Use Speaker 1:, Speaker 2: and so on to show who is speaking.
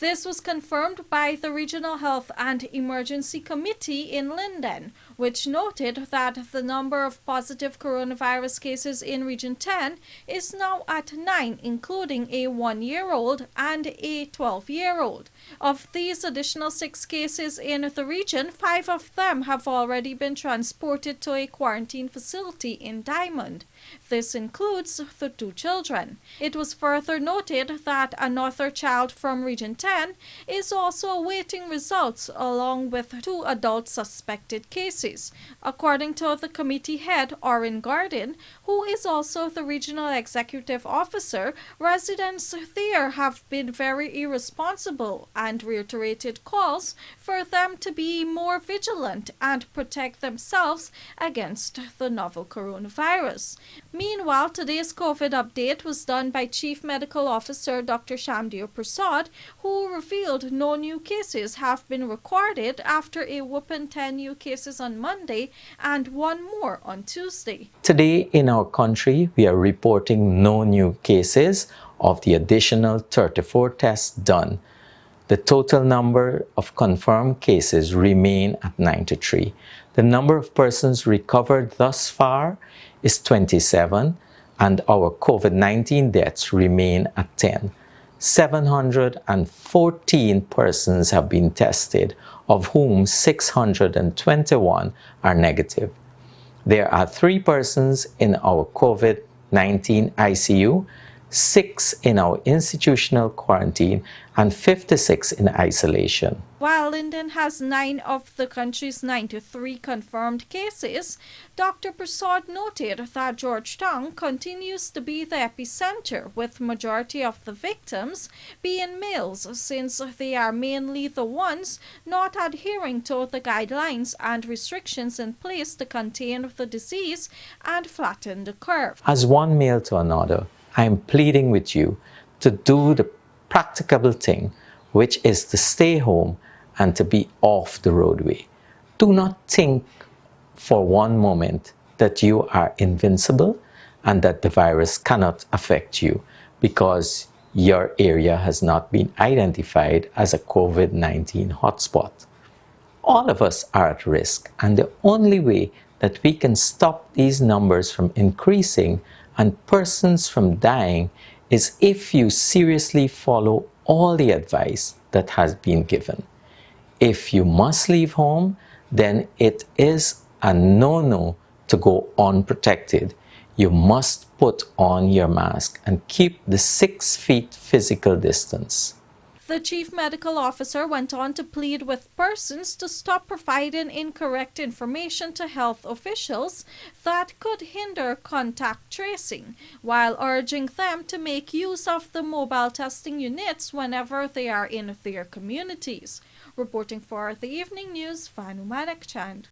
Speaker 1: This was confirmed by the Regional Health and Emergency Committee in Linden, which noted that the number of positive coronavirus cases in Region 10 is now at 9, including a 1-year-old and a 12-year-old. Of these additional 6 cases in the region, 5 of them have already been transported to a quarantine facility in Diamond. This includes the 2 children. It was further noted that another child from Region 10 is also awaiting results along with 2 adult suspected cases. According to the committee head, Orin Garden, who is also the regional executive officer, residents there have been very irresponsible and reiterated calls for them to be more vigilant and protect themselves against the novel coronavirus. Meanwhile, today's COVID update was done by Chief Medical Officer Dr. Shamdir Prasad, who revealed no new cases have been recorded after a whopping 10 new cases on Monday and 1 more on Tuesday.
Speaker 2: Today in our country, we are reporting no new cases of the additional 34 tests done. The total number of confirmed cases remain at 93. The number of persons recovered thus far is 27, and our COVID-19 deaths remain at 10. 714 persons have been tested, of whom 621 are negative. There are 3 persons in our COVID-19 ICU, 6 in our institutional quarantine, and 56 in isolation.
Speaker 1: While Linden has 9 of the country's 93 confirmed cases, Dr. Prasad noted that Georgetown continues to be the epicenter, with majority of the victims being males, since they are mainly the ones not adhering to the guidelines and restrictions in place to contain the disease and flatten the curve.
Speaker 2: As one male to another, I am pleading with you to do the practicable thing, which is to stay home and to be off the roadway. Do not think for one moment that you are invincible and that the virus cannot affect you because your area has not been identified as a COVID-19 hotspot. All of us are at risk, and the only way that we can stop these numbers from increasing and persons from dying is if you seriously follow all the advice that has been given. If you must leave home, then it is a no-no to go unprotected. You must put on your mask and keep the 6 feet physical distance.
Speaker 1: The chief medical officer went on to plead with persons to stop providing incorrect information to health officials that could hinder contact tracing, while urging them to make use of the mobile testing units whenever they are in their communities. Reporting for the Evening News, Vanu Madakchand.